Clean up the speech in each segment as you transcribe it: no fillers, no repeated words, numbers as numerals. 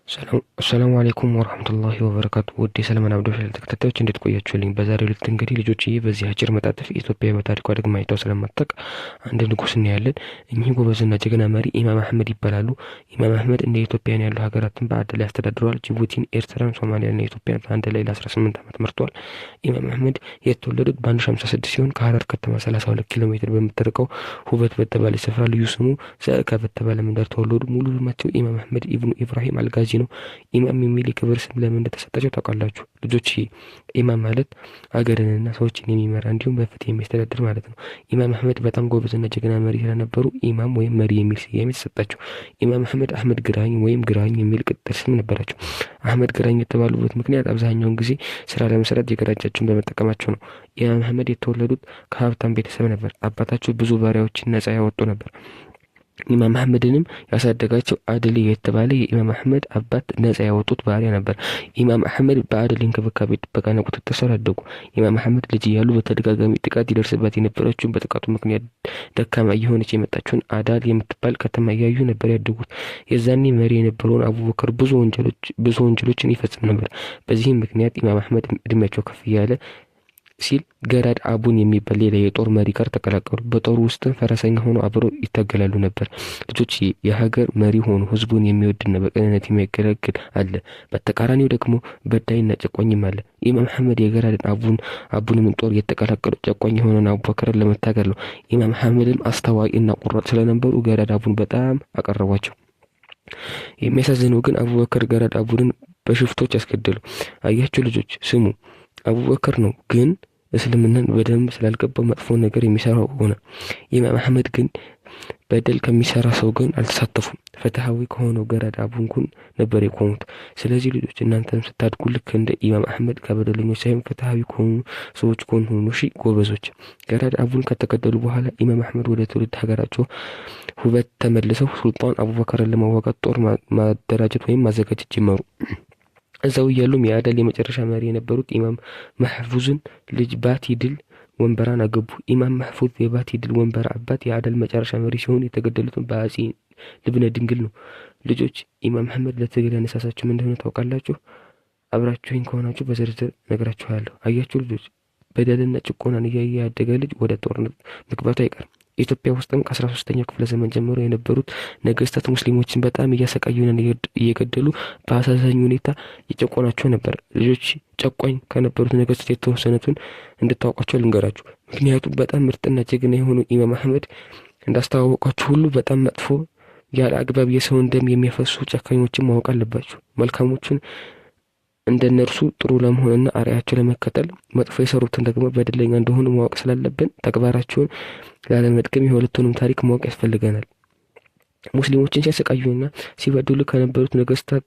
ሰላም አለይኩም ወራህመቱላሂ ወበረካቱ። ውድ የሰለሞን አብዶ ቻናል ተከታታዮች እንዴት ቆያችሁልኝ? በዛሬው ዕለት እንግዲህ ልጆችዬ በዚህ አጭር መጣጥፍ ኢትዮጵያ በታሪኳ ደግማ አይታው ስለማታውቅ አንድ ንጉስ እናያለን። እኚህ ጎበዝና ጀግና መሪ ኢማም አህመድ ይባላሉ። ኢማም አህመድ እንደ ኢትዮጵያን ያሉ ሀገራትን በአንድ ላይ አስተዳድረዋል። ጅቡቲን፣ ኤርትራን፣ ሶማሊያና ኢትዮጵያን በአንድ ላይ ለ18 ዓመት መርተዋል። ኢማም አህመድ የተወለዱት በ1056 ሲሆን ከሀረር ከተማ 32 ኪሎ ሜትር በምትርቀው ሁበት በተባለ ስፍራ ልዩ ስሙ ዘእካ በተባለ መንደር ተወለዱ። ሙሉ ስማቸው ኢማም አህመድ ኢብኑ ኢብራሂም አልጋዚ ነው። ኢማም የሚል የክብር ስም ለምን እንደተሰጣቸው ታውቃላችሁ? ልጆች ኢማም ማለት አገርንና ሰዎችን የሚመራ እንዲሁም በፍትህ የሚያስተዳድር ማለት ነው። ኢማም አህመድ በጣም ጎበዝና ጀግና መሪ ስለነበሩ ኢማም ወይም መሪ የሚል ስያሜ ተሰጣቸው። ኢማም አህመድ ግራኝ ወይም ግራኝ የሚል ቅጽል ስም ነበራቸው። አህመድ ግራኝ የተባሉበት ምክንያት አብዛኛውን ጊዜ ስራ ለመስራት የግራ እጃቸውን በመጠቀማቸው ነው። ኢማም አህመድ የተወለዱት ከሀብታም ቤተሰብ ነበር። አባታቸው ብዙ ባሪያዎችን ነጻ ያወጡ ነበር። ኢማም አህመድንም ያሳደጋቸው አድል የተባለ የኢማም አህመድ አባት ነጻ ያወጡት ባሪያ ነበር። ኢማም አህመድ በአድል እንክብካቤ ጥበቃና ቁጥጥር ስር አደጉ። ኢማም አህመድ ልጅ እያሉ በተደጋጋሚ ጥቃት ይደርስባት የነበረችውን በጥቃቱ ምክንያት ደካማ እየሆነች የመጣችውን አዳል የምትባል ከተማ እያዩ ነበር ያደጉት። የዛኔ መሪ የነበረውን አቡበከር ብዙ ወንጀሎችን ይፈጽም ነበር። በዚህም ምክንያት ኢማም አህመድ እድሜያቸው ከፍ እያለ ሲል ገራድ አቡን የሚባል ሌላ የጦር መሪ ጋር ተቀላቀሉ። በጦሩ ውስጥም ፈረሰኛ ሆነው አብረው ይታገላሉ ነበር። ልጆች የሀገር መሪ ሆኖ ህዝቡን የሚወድና በቅንነት የሚያገለግል አለ። በተቃራኒው ደግሞ በዳይና ጨቋኝም አለ። ኢማም አህመድ የገራድን አቡንም ጦር የተቀላቀሉ ጨቋኝ የሆነውን አቡበከርን ለመታገል ነው። ኢማም አህመድም አስተዋቂና ቁራጥ ስለነበሩ ገራድ አቡን በጣም አቀረቧቸው። የሚያሳዝነው ግን አቡበከር ገራድ አቡንን በሽፍቶች ያስገደሉ። አያችሁ ልጆች ስሙ፣ አቡበከር ነው ግን እስልምናን በደንብ ስላልገባው መጥፎ ነገር የሚሰራው ሆነ። ኢማም አህመድ ግን በደል ከሚሰራ ሰው ግን አልተሳተፉም። ፍትሃዊ ከሆነው ገራድ አቡን ጎን ነበር የቆሙት። ስለዚህ ልጆች እናንተም ስታድጉ ልክ እንደ ኢማም አህመድ ከበደለኞች ሳይሆን ፍትሃዊ ከሆኑ ሰዎች ጎን ሆኑ። እሺ ጎበዞች። ገራድ አቡን ከተገደሉ በኋላ ኢማም አህመድ ወደ ትውልድ ሀገራቸው ሁበት ተመልሰው ሱልጣን አቡበከርን ለመዋጋት ጦር ማደራጀት ወይም ማዘጋጀት ጀመሩ። እዛው እያሉም የአዳል የመጨረሻ መሪ የነበሩት ኢማም መህፉዝን ልጅ ባቲ ድል ወንበራን አገቡ። ኢማም መህፉዝ የባቲ ድል ወንበራ አባት የአዳል መጨረሻ መሪ ሲሆኑ የተገደሉትን በአጼ ልብነ ድንግል ነው። ልጆች ኢማም አህመድ ለትግል ያነሳሳቸው ምን እንደሆነ ታውቃላችሁ? አብራችሁኝ ከሆናችሁ በዝርዝር ነግራችኋለሁ። አያችሁ ልጆች፣ በደልና ጭቆናን እያየ ያደገ ልጅ ወደ ጦርነት መግባቱ አይቀርም። ኢትዮጵያ ውስጥም ከ13ኛው ክፍለ ዘመን ጀምሮ የነበሩት ነገስታት ሙስሊሞችን በጣም እያሰቃዩና እየገደሉ በአሳዛኝ ሁኔታ እየጨቆናቸው ነበር። ልጆች ጨቋኝ ከነበሩት ነገስታት የተወሰኑትን እንድታውቋቸው ልንገራችሁ። ምክንያቱም በጣም ምርጥና ጀግና የሆኑ ኢማም አህመድ እንዳስተዋወቋችሁ ሁሉ በጣም መጥፎ ያለ አግባብ የሰውን ደም የሚያፈሱ ጨካኞችን ማወቅ አለባችሁ። መልካሞቹን እንደነርሱ ጥሩ ለመሆንና አርአያቸው ለመከተል መጥፎ የሰሩትን ደግሞ በደለኛ እንደሆኑ ማወቅ ስላለብን ተግባራቸውን ላለመድገም የሁለቱንም ታሪክ ማወቅ ያስፈልገናል። ሙስሊሞችን ሲያሰቃዩና ሲበድሉ ከነበሩት ነገስታት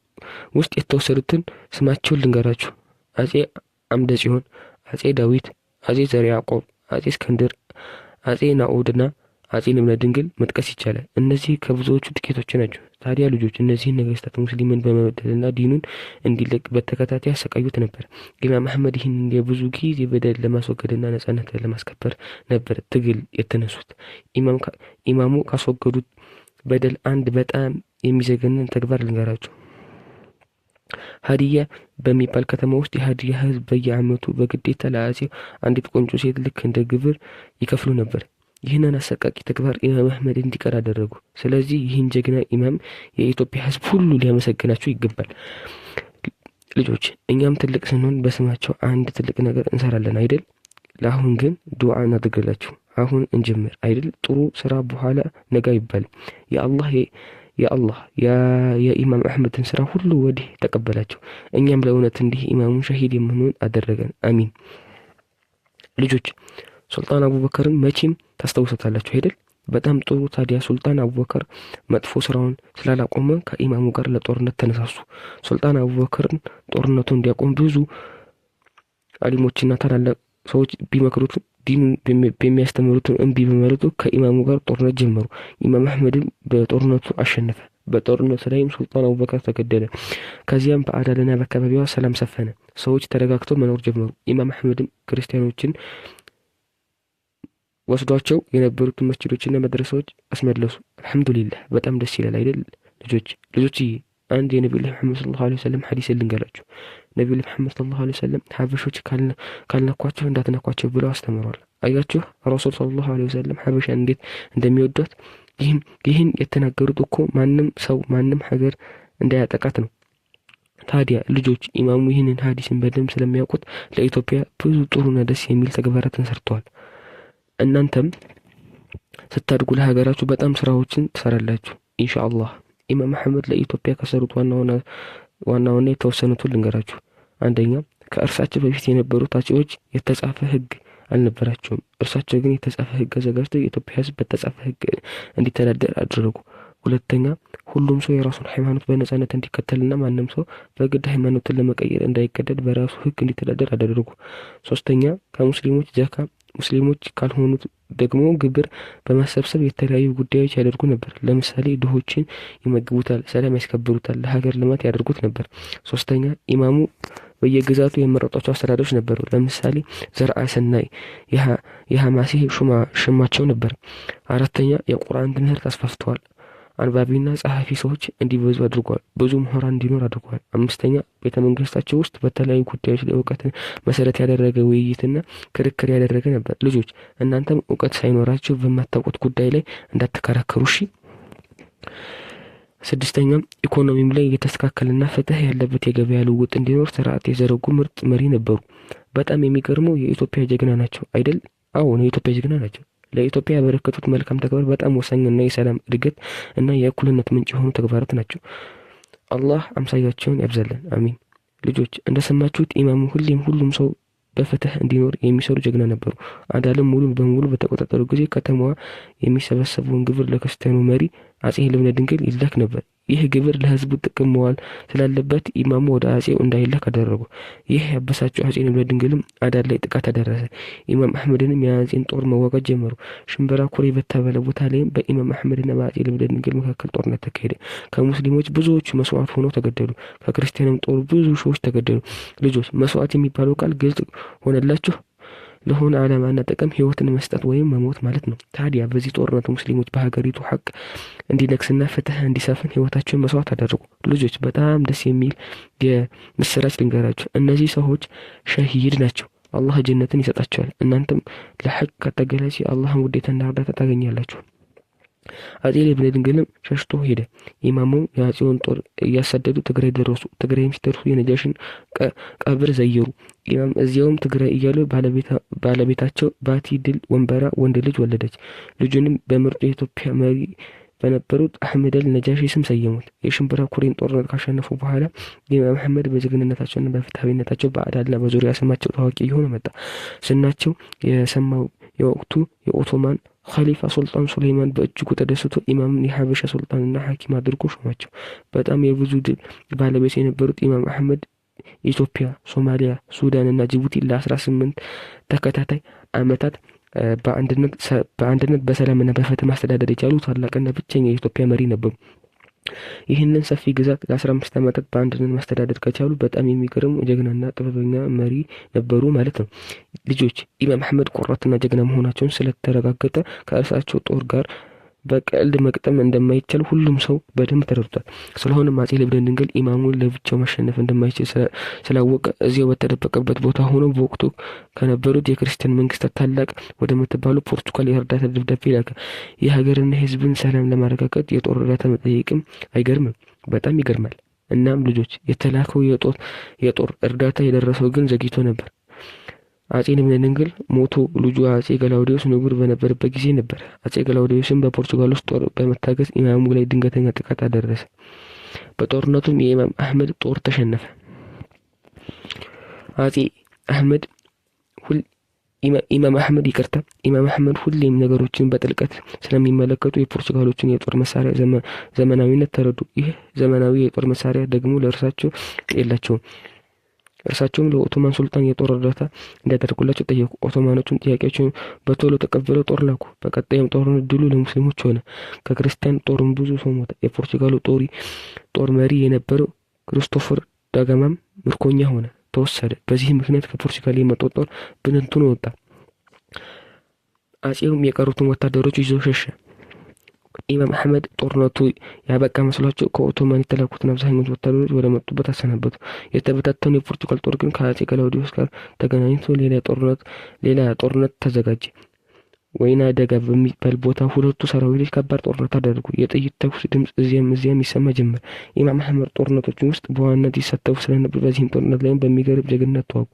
ውስጥ የተወሰዱትን ስማቸውን ልንገራችሁ። አጼ አምደ ጽዮን፣ አጼ ዳዊት፣ አጼ ዘርዓ ያዕቆብ፣ አጼ እስክንድር፣ አጼ ናኦድና አጼ ልብነ ድንግል መጥቀስ ይቻላል። እነዚህ ከብዙዎቹ ጥቂቶች ናቸው። ታዲያ ልጆች እነዚህን ነገስታት ሙስሊምን በመበደልና ዲኑን እንዲለቅ በተከታታይ ያሰቃዩት ነበር። ኢማም አህመድ ይህን የብዙ ጊዜ በደል ለማስወገድና ነጻነትን ለማስከበር ነበር ትግል የተነሱት። ኢማሙ ካስወገዱት በደል አንድ በጣም የሚዘገንን ተግባር ልንገራቸው። ሀዲያ በሚባል ከተማ ውስጥ የሀዲያ ህዝብ በየአመቱ በግዴታ ለአጼው አንዲት ቆንጆ ሴት ልክ እንደ ግብር ይከፍሉ ነበር። ይህንን አሰቃቂ ተግባር ኢማም አህመድ እንዲቀር አደረጉ። ስለዚህ ይህን ጀግና ኢማም የኢትዮጵያ ህዝብ ሁሉ ሊያመሰግናቸው ይገባል። ልጆች እኛም ትልቅ ስንሆን በስማቸው አንድ ትልቅ ነገር እንሰራለን አይደል? ለአሁን ግን ዱዓ እናድርግላችሁ። አሁን እንጀምር አይደል? ጥሩ ስራ በኋላ ነገ አይባልም። የአላህ የኢማም አህመድን ስራ ሁሉ ወዲህ ተቀበላቸው። እኛም ለእውነት እንዲህ ኢማሙን ሸሂድ የምንሆን አደረገን። አሚን። ልጆች ሱልጣን አቡበከርን መቼም ታስታውሳላችሁ አይደል? በጣም ጥሩ። ታዲያ ሱልጣን አቡበከር መጥፎ ስራውን ስላላቆመ ከኢማሙ ጋር ለጦርነት ተነሳሱ። ሱልጣን አቡበከርን ጦርነቱ እንዲያቆም ብዙ አሊሞችና ታላላቅ ሰዎች ቢመክሩት ዲኑን በሚያስተምሩትን እምቢ በማለቱ ከኢማሙ ጋር ጦርነት ጀመሩ። ኢማም አህመድም በጦርነቱ አሸነፈ። በጦርነቱ ላይም ሱልጣን አቡበከር ተገደለ። ከዚያም በአዳልና በአካባቢዋ ሰላም ሰፈነ። ሰዎች ተረጋግተው መኖር ጀመሩ። ኢማም አህመድም ክርስቲያኖችን ወስዷቸው የነበሩትን መስጂዶችና መድረሳዎች አስመለሱ። አልሐምዱሊላህ በጣም ደስ ይላል አይደል? ልጆች አንድ የነብዩ መሐመድ ሰለላሁ ዐለይሂ ወሰለም ሐዲስ ልንገራችሁ። ነብዩ መሐመድ ሰለላሁ ዐለይሂ ወሰለም ሐበሾች ካልነኳቸው እንዳትነኳቸው ብለው አስተምረዋል። አያችሁ ረሱል ሰለላሁ ዐለይሂ ወሰለም ሐበሻን እንዴት እንደሚወዷት። ይህን የተናገሩት እኮ ማንም ሀገር እንዳያጠቃት ነው። ታዲያ ልጆች ኢማሙ ይህንን ሐዲስን በደንብ ስለሚያውቁት ለኢትዮጵያ ብዙ ጥሩና ደስ የሚል ተግባራትን ሰርተዋል። እናንተም ስታድጉ ለሀገራችሁ በጣም ስራዎችን ትሰራላችሁ ኢንሻአላህ። ኢማም አህመድ ለኢትዮጵያ ከሰሩት ዋና የተወሰኑትን ልንገራችሁ። አንደኛ፣ ከእርሳቸው በፊት የነበሩት አጼዎች የተጻፈ ህግ አልነበራቸውም። እርሳቸው ግን የተጻፈ ህግ አዘጋጅተው የኢትዮጵያ ህዝብ በተጻፈ ህግ እንዲተዳደር አደረጉ። ሁለተኛ፣ ሁሉም ሰው የራሱን ሃይማኖት በነጻነት እንዲከተልና ማንም ሰው በግድ ሃይማኖትን ለመቀየር እንዳይገደድ በራሱ ህግ እንዲተዳደር አደረጉ። ሶስተኛ፣ ከሙስሊሞች ዘካ፣ ሙስሊሞች ካልሆኑት ደግሞ ግብር በማሰብሰብ የተለያዩ ጉዳዮች ያደርጉ ነበር። ለምሳሌ ድሆችን ይመግቡታል፣ ሰላም ያስከብሩታል፣ ለሀገር ልማት ያደርጉት ነበር። ሶስተኛ፣ ኢማሙ በየግዛቱ የመረጧቸው አስተዳደሮች ነበሩ። ለምሳሌ ዘርአ ሰናይ የሐማሴ ሹማቸው ነበር። አራተኛ፣ የቁርአን ትምህርት አስፋፍተዋል። አንባቢና ጸሐፊ ሰዎች እንዲበዙ አድርጓል። ብዙ ምሁራን እንዲኖር አድርጓል። አምስተኛ፣ ቤተ መንግስታቸው ውስጥ በተለያዩ ጉዳዮች ላይ እውቀትን መሰረት ያደረገ ውይይትና ክርክር ያደረገ ነበር። ልጆች እናንተም እውቀት ሳይኖራችሁ በማታውቁት ጉዳይ ላይ እንዳትከራከሩ እሺ። ስድስተኛ፣ ኢኮኖሚም ላይ የተስተካከለና ፍትህ ያለበት የገበያ ልውውጥ እንዲኖር ስርዓት የዘረጉ ምርጥ መሪ ነበሩ። በጣም የሚገርመው የኢትዮጵያ ጀግና ናቸው አይደል? አዎ የኢትዮጵያ ጀግና ናቸው። ለኢትዮጵያ ያበረከቱት መልካም ተግባር በጣም ወሳኝና የሰላም እድገት እና የእኩልነት ምንጭ የሆኑ ተግባራት ናቸው። አላህ አምሳያቸውን ያብዛልን፣ አሚን። ልጆች እንደሰማችሁት ኢማሙ ሁሉም ሰው በፍትህ እንዲኖር የሚሰሩ ጀግና ነበሩ። አዳለም ሙሉ በሙሉ በተቆጣጠሩ ጊዜ ከተማዋ የሚሰበሰበውን ግብር ለክርስቲያኑ መሪ አጼ ልብነ ድንግል ይላክ ነበር። ይህ ግብር ለህዝቡ ጥቅም መዋል ስላለበት ኢማሙ ወደ አጼው እንዳይላክ አደረጉ። ይህ ያበሳጨው አጼ ልብነ ድንግልም አዳል ላይ ጥቃት አደረሰ። ኢማም አህመድንም የአጼን ጦር መዋጋት ጀመሩ። ሽምብራ ኩሬ በተባለ ቦታ ላይም በኢማም አህመድና በአጼ ልብነ ድንግል መካከል ጦርነት ተካሄደ። ከሙስሊሞች ብዙዎቹ መስዋዕት ሆነው ተገደሉ። ከክርስቲያንም ጦር ብዙ ሺዎች ተገደሉ። ልጆች መስዋዕት የሚባለው ቃል ግልጽ ሆነላችሁ? ለሆነ ዓላማና ጥቅም ህይወትን መስጠት ወይም መሞት ማለት ነው። ታዲያ በዚህ ጦርነት ሙስሊሞች በሀገሪቱ ሀቅ እንዲነግስና ፍትህ እንዲሰፍን ህይወታቸውን መስዋዕት አደረጉ። ልጆች በጣም ደስ የሚል የምስራች ልንገራችሁ። እነዚህ ሰዎች ሸሂድ ናቸው። አላህ ጀነትን ይሰጣቸዋል። እናንተም ለሐቅ ከተገላጭ የአላህን ውዴታና እርዳታ ታገኛላችሁ። አጼ ልብነ ድንግልም ሸሽቶ ሄደ። ኢማሙ የአጼውን ጦር እያሳደዱ ትግራይ ደረሱ። ትግራይም ሲደርሱ የነጃሽን ቀብር ዘየሩ። ኢማም እዚያውም ትግራይ እያሉ ባለቤታቸው ባቲ ድል ወንበራ ወንድ ልጅ ወለደች። ልጁንም በምርጡ የኢትዮጵያ መሪ በነበሩት አህመድ ነጃሺ ስም ሰየሙት። የሽምብራ ኩሬን ጦርነት ካሸነፉ በኋላ ኢማም አህመድ በጀግንነታቸውና በፍትሃዊነታቸው በአዳልና በዙሪያ ስማቸው ታዋቂ እየሆነ መጣ። ስናቸው የሰማው የወቅቱ የኦቶማን ኸሊፋ ሱልጣን ሱሌይማን በእጅጉ ተደስቶ ኢማምን የሐበሻ ሱልጣንና ሐኪም አድርጎ ሾማቸው። በጣም የብዙ ድል ባለቤት የነበሩት ኢማም አህመድ ኢትዮጵያ፣ ሶማሊያ፣ ሱዳን እና ጅቡቲ ለ18 ተከታታይ ዓመታት በአንድነት በሰላምና በፍትህ ማስተዳደር የቻሉ ታላቅና ብቸኛ የኢትዮጵያ መሪ ነበሩ። ይህንን ሰፊ ግዛት ለ15 ዓመታት በአንድነት ማስተዳደር ከቻሉ በጣም የሚገርሙ ጀግናና ጥበበኛ መሪ ነበሩ ማለት ነው። ልጆች ኢማም አህመድ ቆራጥና ጀግና መሆናቸውን ስለተረጋገጠ ከእርሳቸው ጦር ጋር በቀልድ መቅጠም እንደማይቻል ሁሉም ሰው በደንብ ተረድቷል። ስለሆነም አጼ ልብነ ድንግል ኢማሙን ለብቻው ማሸነፍ እንደማይችል ስላወቀ እዚያው በተደበቀበት ቦታ ሆኖ በወቅቱ ከነበሩት የክርስቲያን መንግስታት ታላቅ ወደ ምትባለው ፖርቱጋል የእርዳታ ደብዳቤ ላከ። የሀገርና የህዝብን ሰላም ለማረጋገጥ የጦር እርዳታ መጠየቅም አይገርምም? በጣም ይገርማል። እናም ልጆች የተላከው የጦር እርዳታ የደረሰው ግን ዘግይቶ ነበር። አጼ ልብነ ድንግል ሞቶ ልጁ አጼ ገላውዲዮስ ንጉር በነበረበት ጊዜ ነበር። አጼ ገላውዲዮስም በፖርቱጋል ውስጥ ጦር በመታገዝ ኢማሙ ላይ ድንገተኛ ጥቃት አደረሰ። በጦርነቱም የኢማም አህመድ ጦር ተሸነፈ። ኢማም አህመድ ሁሌም ነገሮችን በጥልቀት ስለሚመለከቱ የፖርቱጋሎችን የጦር መሳሪያ ዘመናዊነት ተረዱ። ይህ ዘመናዊ የጦር መሳሪያ ደግሞ ለእርሳቸው የላቸውም። እርሳቸውም ለኦቶማን ሱልጣን የጦር እርዳታ እንዲያደርጉላቸው ጠየቁ። ኦቶማኖቹም ጥያቄያቸውን በቶሎ ተቀብለው ጦር ላኩ። በቀጣይም ጦርነት ድሉ ለሙስሊሞች ሆነ። ከክርስቲያን ጦርም ብዙ ሰው ሞተ። የፖርቱጋሉ ጦር መሪ የነበረው ክሪስቶፈር ዳጋማም ምርኮኛ ሆነ፣ ተወሰደ። በዚህ ምክንያት ከፖርቱጋል የመጣው ጦር ብትንትኑ ወጣ። አጼውም የቀሩትን ወታደሮች ይዞ ሸሸ። ኢማም አህመድ ጦርነቱ ያበቃ መስሏቸው ከኦቶማን የተላኩትን አብዛኞቹ ወታደሮች ወደ መጡበት አሰናበቱ። የተበታተኑ የፖርቱጋል ጦር ግን ከአጼ ገላውዲዮስ ጋር ተገናኝቶ ሌላ ጦርነት ተዘጋጀ። ወይና ደጋ በሚባል ቦታ ሁለቱ ሰራዊቶች ከባድ ጦርነት አደረጉ። የጥይት ተኩስ ድምፅ እዚያም ይሰማ ጀመር። ኢማም አህመድ ጦርነቶችን ውስጥ በዋናነት ይሳተፉ ስለነበር በዚህም ጦርነት ላይም በሚገርም ጀግንነት ተዋጉ።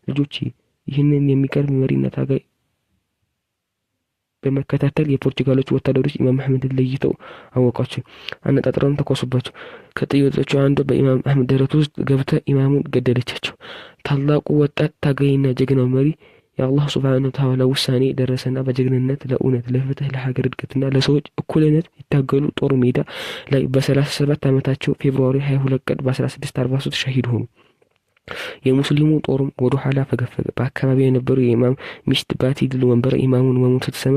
ልጆች ይህንን የሚገርም መሪና ታጋይ በመከታተል የፖርቱጋሎች ወታደሮች ኢማም አህመድን ለይተው አወቋቸው። አነጣጥረውም ተኮሱባቸው። ከጥይቶቹ አንዱ በኢማም አህመድ ደረት ውስጥ ገብታ ኢማሙን ገደለቻቸው። ታላቁ ወጣት ታጋይና ጀግናው መሪ የአላህ ሱብሓነሁ ወተዓላ ውሳኔ ደረሰና በጀግንነት ለእውነት፣ ለፍትህ፣ ለሀገር እድገትና ለሰዎች እኩልነት ይታገሉ ጦር ሜዳ ላይ በ37 ዓመታቸው ፌብሩዋሪ 22 ቀን በ1643 ሸሂድ ሆኑ። የሙስሊሙ ጦርም ወደ ኋላ ፈገፈገ። በአካባቢው የነበሩ የኢማም ሚስት ባቲ ድል ወንበር ኢማሙን መሞት ስትሰማ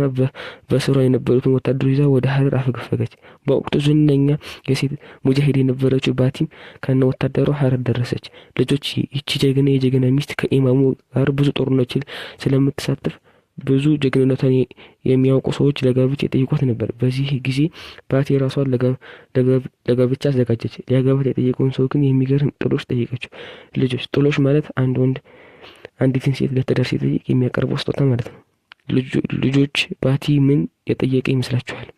በስሯ የነበሩትን ወታደሮች ይዛ ወደ ሀረር አፈገፈገች። በወቅቱ ዝነኛ የሴት ሙጃሂድ የነበረችው ባቲም ከነ ወታደሯ ሀረር ደረሰች። ልጆች ይቺ የጀግና ሚስት ከኢማሙ ጋር ብዙ ጦርነቶችን ስለምትሳተፍ ብዙ ጀግንነቷን የሚያውቁ ሰዎች ለጋብቻ የጠይቋት ነበር። በዚህ ጊዜ ባቲ ራሷን ለጋብቻ አዘጋጀች። ሊያገባት የጠየቀውን ሰው ግን የሚገርም ጥሎሽ ጠየቀችው። ልጆች ጥሎሽ ማለት አንድ ወንድ አንዲትን ሴት ለትዳር ሲጠይቅ የሚያቀርበው ስጦታ ማለት ነው። ልጆች ባቲ ምን የጠየቀ ይመስላችኋል?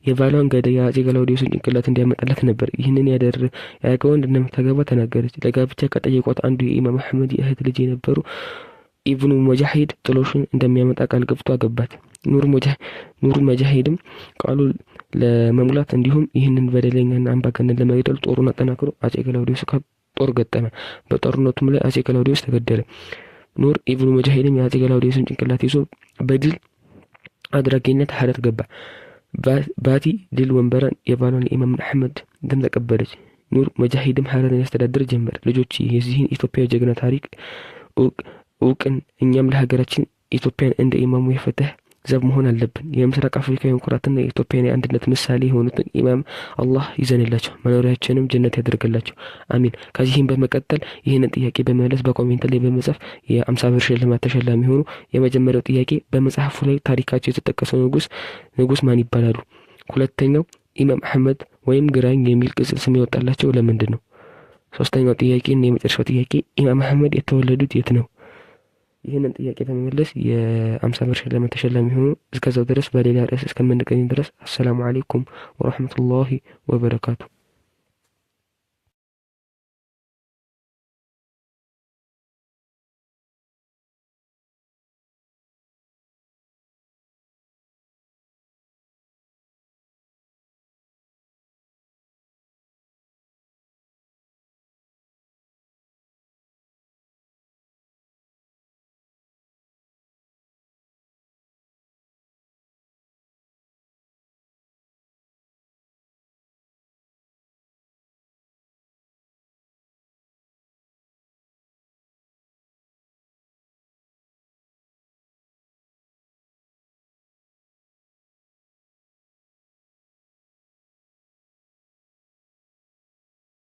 የባሏን ገዳይ የአጼ ገላውዲዮስን ጭንቅላት እንዲያመጣላት ነበር። ይህንን ያደረገው ወንድ እንደምታገባ ተናገረች። ለጋብቻ ከጠየቋት አንዱ የኢማም አህመድ የእህት ልጅ የነበሩ ኢብኑ ሙጃሂድ ጥሎሽን እንደሚያመጣ ቃል ገብቶ አገባት። ኑር ሙጃሂድም ቃሉ ለመሙላት እንዲሁም ይህንን በደለኛና አምባገነን ለመግደል ጦሩን አጠናክሮ አጼ ገላውዲዮስ ጦር ገጠመ። በጦርነቱም ላይ አጼ ገላውዲዮስ ተገደለ። ኑር ኢብኑ ሙጃሂድም የአጼ ገላውዲዮስን ጭንቅላት ይዞ በድል አድራጊነት ሀረር ገባ። ባቲ ድል ወንበራን የባሏን የኢማም አህመድ ደም ተቀበለች። ኑር ሙጃሂድም ሀረርን ያስተዳድር ጀመር። ልጆች የዚህን ኢትዮጵያዊ ጀግና ታሪክ እውቅን እኛም ለሀገራችን ኢትዮጵያን እንደ ኢማሙ የፍትህ ዘብ መሆን አለብን። የምስራቅ አፍሪካውያን ኩራትና የኢትዮጵያን የአንድነት ምሳሌ የሆኑትን ኢማም አላህ ይዘንላቸው፣ መኖሪያቸውንም ጀነት ያደርግላቸው፣ አሚን። ከዚህም በመቀጠል ይህንን ጥያቄ በመመለስ በኮሜንት ላይ በመጻፍ የ50 ብር ሽልማት ተሸላሚ ሆኑ። የመጀመሪያው ጥያቄ በመጽሐፉ ላይ ታሪካቸው የተጠቀሰው ንጉስ ማን ይባላሉ? ሁለተኛው ኢማም አህመድ ወይም ግራኝ የሚል ቅጽል ስም ያወጣላቸው ለምንድን ነው? ሶስተኛው ጥያቄ እና የመጨረሻው ጥያቄ ኢማም አህመድ የተወለዱት የት ነው? ይህንን ጥያቄ በመመለስ የ50 ብር ሽልማት ተሸላሚ ሆኑ። እስከዛው ድረስ በሌላ ርዕስ እስከምንገናኝ ድረስ አሰላሙ አለይኩም ወራህመቱላሂ ወበረካቱ።